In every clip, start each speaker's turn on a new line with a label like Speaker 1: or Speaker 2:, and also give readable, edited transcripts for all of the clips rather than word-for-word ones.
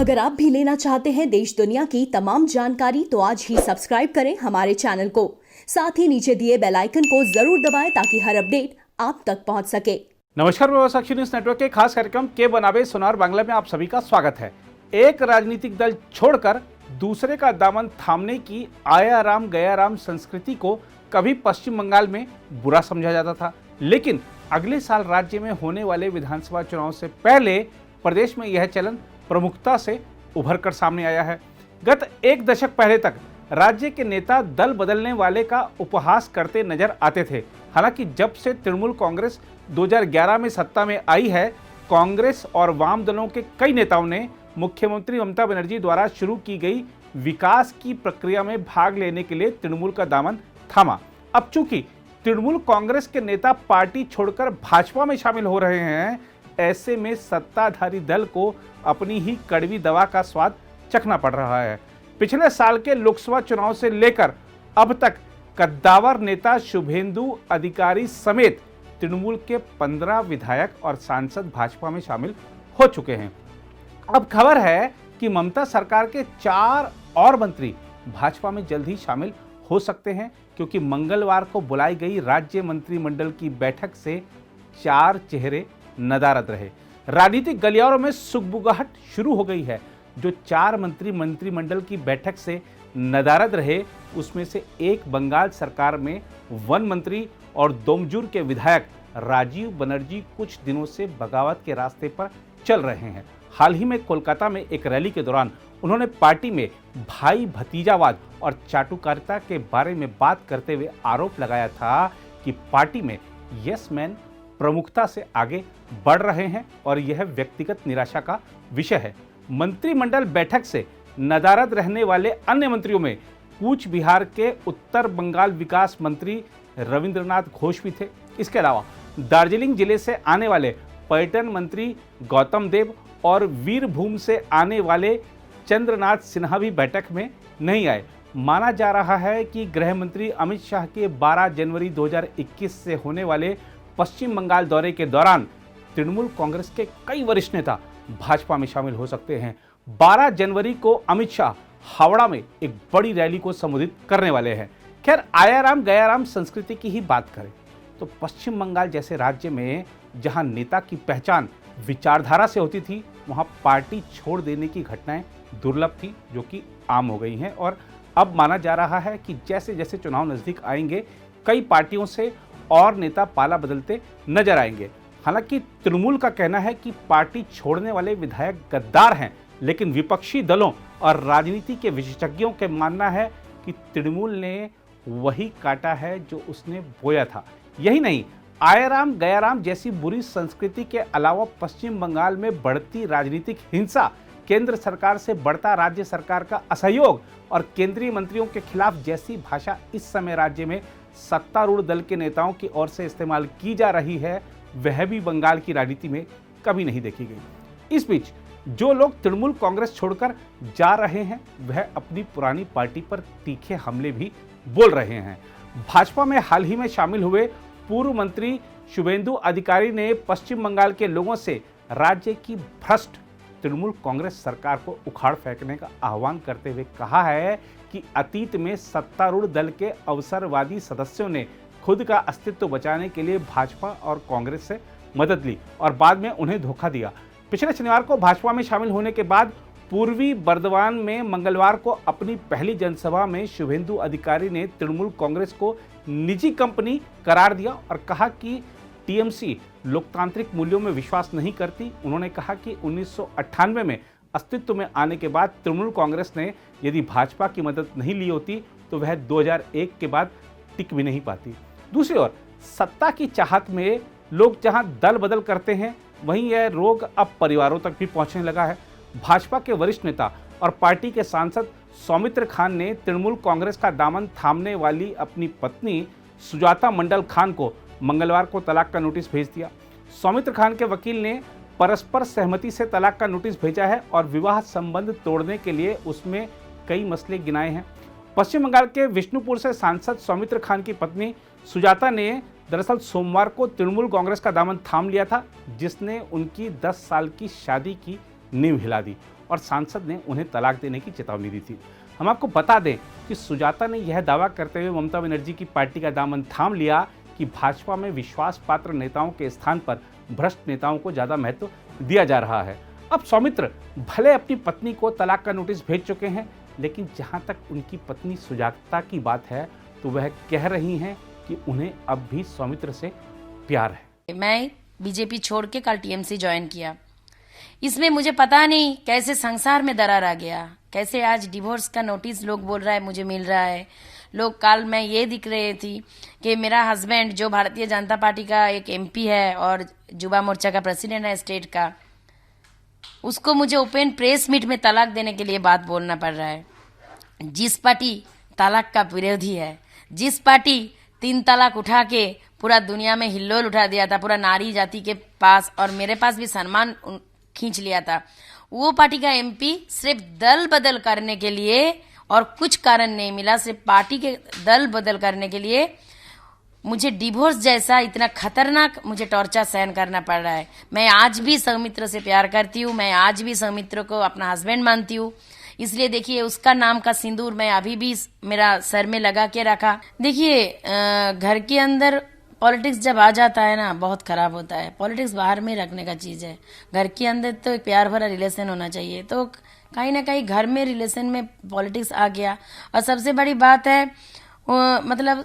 Speaker 1: अगर आप भी लेना चाहते हैं देश दुनिया की तमाम जानकारी तो आज ही सब्सक्राइब करें हमारे चैनल को। साथ ही नीचे दिए बेल आइकन को जरूर दबाएं ताकि हर अपडेट आप तक पहुंच सके।
Speaker 2: नमस्कार, व्यवसायी न्यूज नेटवर्क के खास कार्यक्रम के बनावे सोनार बांग्ला में आप सभी का स्वागत है। एक राजनीतिक दल छोड़कर दूसरे का दामन थामने की आया राम गया राम संस्कृति को कभी पश्चिम बंगाल में बुरा समझा जाता था, लेकिन अगले साल राज्य में होने वाले विधानसभा चुनाव से पहले प्रदेश में यह चलन प्रमुखता से उभर कर सामने आया है। गत एक दशक पहले तक राज्य के नेता दल बदलने वाले का उपहास करते नजर आते थे। हालांकि जब से तृणमूल कांग्रेस 2011 में सत्ता में आई है, कांग्रेस और वाम दलों के कई नेताओं ने मुख्यमंत्री ममता बनर्जी द्वारा शुरू की गई विकास की प्रक्रिया में भाग लेने के लिए तृणमूल का दामन थामा। अब चूंकि तृणमूल कांग्रेस के नेता पार्टी छोड़कर भाजपा में शामिल हो रहे हैं, ऐसे में सत्ताधारी दल को अपनी ही कड़वी दवा का स्वाद चखना पड़ रहा है। पिछले साल के लोकसभा चुनाव से लेकर अब तक कद्दावर नेता शुभेंदु अधिकारी समेत तृणमूल के 15 विधायक और सांसद भाजपा में शामिल हो चुके हैं। अब खबर है कि ममता सरकार के 4 और मंत्री भाजपा में जल्द ही शामिल हो सकते हैं, क्योंकि मंगलवार को बुलाई गई राज्य मंत्रिमंडल की बैठक से 4 चेहरे नदारद रहे। राजनीतिक गलियारों में सुगबुगाहट शुरू हो गई है। जो 4 मंत्री मंत्रिमंडल की बैठक से नदारद रहे, उसमें से एक बंगाल सरकार में वन मंत्री और दोमजुर के विधायक राजीव बनर्जी कुछ दिनों से बगावत के रास्ते पर चल रहे हैं। हाल ही में कोलकाता में एक रैली के दौरान उन्होंने पार्टी में भाई भतीजावाद और चाटुकारिता के बारे में बात करते हुए आरोप लगाया था कि पार्टी में यस मैन प्रमुखता से आगे बढ़ रहे हैं और यह व्यक्तिगत निराशा का विषय है। मंत्रिमंडल बैठक से नदारद रहने वाले अन्य मंत्रियों में कूच बिहार के उत्तर बंगाल विकास मंत्री रविंद्रनाथ घोष भी थे। इसके अलावा दार्जिलिंग जिले से आने वाले पर्यटन मंत्री गौतम देव और वीरभूम से आने वाले चंद्रनाथ सिन्हा भी बैठक में नहीं आए। माना जा रहा है कि गृह मंत्री अमित शाह के 12 जनवरी 2021 से होने वाले पश्चिम बंगाल दौरे के दौरान तृणमूल कांग्रेस के कई वरिष्ठ नेता भाजपा में शामिल हो सकते हैं। 12 जनवरी को अमित शाह हावड़ा में एक बड़ी रैली को संबोधित करने वाले हैं। खैर, आया राम गया राम संस्कृति की ही बात करें तो पश्चिम बंगाल जैसे राज्य में जहां नेता की पहचान विचारधारा से होती थी, वहां पार्टी छोड़ देने की घटनाएं दुर्लभ थी, जो कि आम हो गई हैं। और अब माना जा रहा है कि जैसे जैसे चुनाव नजदीक आएंगे, कई पार्टियों से और नेता पाला बदलते नजर आएंगे। हालांकि तृणमूल का कहना है कि पार्टी छोड़ने वाले विधायक गद्दार हैं, लेकिन विपक्षी दलों और राजनीति के विशेषज्ञों का मानना है कि तृणमूल ने वही काटा है जो उसने बोया था। यही नहीं, आया राम गया राम जैसी बुरी संस्कृति के अलावा पश्चिम बंगाल में बढ़ती राजनीतिक हिंसा, केंद्र सरकार से बढ़ता राज्य सरकार का असहयोग और केंद्रीय मंत्रियों के खिलाफ जैसी भाषा इस समय राज्य में सत्तारूढ़ दल के नेताओं की ओर से इस्तेमाल की जा रही है, वह भी बंगाल की राजनीति में कभी नहीं देखी गई। इस बीच जो लोग तृणमूल कांग्रेस छोड़कर जा रहे हैं, वह अपनी पुरानी पार्टी पर तीखे हमले भी बोल रहे हैं। भाजपा में हाल ही में शामिल हुए पूर्व मंत्री शुभेंदु अधिकारी ने पश्चिम बंगाल के लोगों से राज्य की भ्रष्ट तृणमूल कांग्रेस सरकार को उखाड़ फेंकने का आह्वान करते हुए कहा है कि अतीत में सत्तारूढ़ दल के अवसरवादी सदस्यों ने खुद का अस्तित्व बचाने के लिए भाजपा और कांग्रेस से मदद ली और बाद में उन्हें धोखा दिया। पिछले शनिवार को भाजपा में शामिल होने के बाद पूर्वी बर्दवान में मंगलवार को अपनी पहली जनसभा में शुभेंदु अधिकारी ने तृणमूल कांग्रेस को निजी कंपनी करार दिया और कहा कि टीएमसी लोकतांत्रिक मूल्यों में विश्वास नहीं करती। उन्होंने कहा कि 1998 में अस्तित्व में आने के बाद तृणमूल कांग्रेस ने यदि भाजपा की मदद नहीं ली होती तो वह 2001 के बाद टिक भी नहीं पाती। दूसरी ओर सत्ता की चाहत में लोग जहां दल बदल करते हैं, वहीं यह रोग अब परिवारों तक भी पहुंचने लगा है। भाजपा के वरिष्ठ नेता और पार्टी के सांसद सौमित्र खान ने तृणमूल कांग्रेस का दामन थामने वाली अपनी पत्नी सुजाता मंडल खान को मंगलवार को तलाक का नोटिस भेज दिया। सौमित्र खान के वकील ने परस्पर सहमति से तलाक का नोटिस भेजा है और विवाह संबंध तोड़ने के लिए उसमें कई मसले गिनाए हैं। पश्चिम बंगाल के विष्णुपुर से सांसद सौमित्र खान की पत्नी सुजाता ने दरअसल सोमवार को तृणमूल कांग्रेस का दामन थाम लिया था, जिसने उनकी 10 साल की शादी की नींव हिला दी और सांसद ने उन्हें तलाक देने की चेतावनी दी थी। हम आपको बता दें कि सुजाता ने यह दावा करते हुए ममता बनर्जी की पार्टी का दामन थाम लिया कि भाजपा में विश्वास पात्र नेताओं के स्थान पर भ्रष्ट नेताओं को ज़्यादा महत्व दिया जा रहा है। अब सौमित्र भले अपनी पत्नी को तलाक का नोटिस भेज चुके हैं, लेकिन जहां तक उनकी पत्नी सुजाता की बात है तो वह कह रही हैं कि उन्हें अब भी सौमित्र से प्यार है।
Speaker 3: मैं बीजेपी छोड़ के कल टीएमसी ज्वाइन किया। इसमें मुझे पता नहीं कैसे संसार में दरार आ गया, कैसे आज डिवोर्स का नोटिस लोग बोल रहा है मुझे मिल रहा है। लोग कल मैं ये दिख रही थी कि मेरा हस्बैंड जो भारतीय जनता पार्टी का एक एमपी है और युवा मोर्चा का प्रेसिडेंट है स्टेट का, उसको मुझे ओपन प्रेस मीट में तलाक देने के लिए बात बोलना पड़ रहा है। जिस पार्टी तलाक का विरोधी है, जिस पार्टी 3 तलाक उठा के पूरा दुनिया में हिल्लोल उठा दिया था, पूरा नारी जाति के पास और मेरे पास भी सम्मान खींच लिया था, वो पार्टी का एमपी सिर्फ दल बदल करने के लिए और कुछ कारण नहीं मिला, सिर्फ पार्टी के दल बदल करने के लिए मुझे डिवोर्स जैसा इतना खतरनाक मुझे टॉर्चर सहन करना पड़ रहा है। मैं आज भी सौमित्र से प्यार करती हूँ, मैं आज भी सौमित्र को अपना हस्बैंड मानती हूँ। इसलिए देखिए उसका नाम का सिंदूर मैं अभी भी मेरा सर में लगा के रखा। देखिए घर के अंदर पॉलिटिक्स जब आ जाता है ना बहुत खराब होता है। पॉलिटिक्स बाहर में रखने का चीज है, घर के अंदर तो एक प्यार भरा रिलेशन होना चाहिए। तो कहीं ना कहीं घर में रिलेशन में पॉलिटिक्स आ गया। और सबसे बड़ी बात है मतलब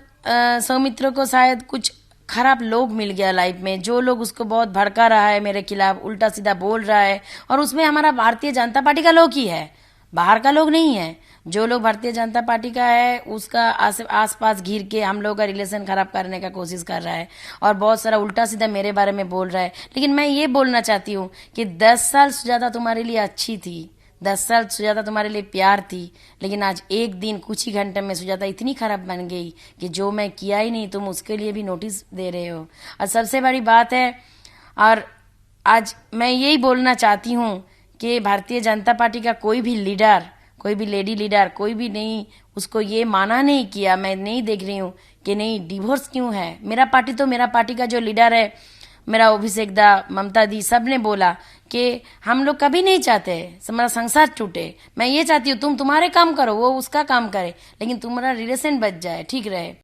Speaker 3: सौमित्र को शायद कुछ खराब लोग मिल गया लाइफ में, जो लोग उसको बहुत भड़का रहा है, मेरे खिलाफ उल्टा सीधा बोल रहा है। और उसमें हमारा भारतीय जनता पार्टी का लोग ही है, बाहर का लोग नहीं है। जो लोग भारतीय जनता पार्टी का है उसका आसपास घिर के हम लोग का रिलेशन खराब करने का कोशिश कर रहा है और बहुत सारा उल्टा सीधा मेरे बारे में बोल रहा है। लेकिन मैं ये बोलना चाहती हूँ कि 10 साल सुजाता तुम्हारे लिए अच्छी थी, 10 साल सुजाता तुम्हारे लिए प्यार थी, लेकिन आज एक दिन कुछ ही घंटे में सुजाता इतनी खराब बन गई कि जो मैं किया ही नहीं तुम उसके लिए भी नोटिस दे रहे हो। और सबसे बड़ी बात है, और आज मैं यही बोलना चाहती हूँ कि भारतीय जनता पार्टी का कोई भी लीडर, कोई भी लेडी लीडर, कोई भी नहीं उसको ये माना नहीं किया। मैं नहीं देख रही हूँ कि नहीं डिवोर्स क्यों है। मेरा पार्टी का जो लीडर है, मेरा अभिषेक दा, ममता दी, सब ने बोला कि हम लोग कभी नहीं चाहते हमारा संसार टूटे। मैं ये चाहती हूँ तुम तुम्हारे काम करो, वो उसका काम करे, लेकिन तुम्हारा रिलेशन बच जाए, ठीक रहे।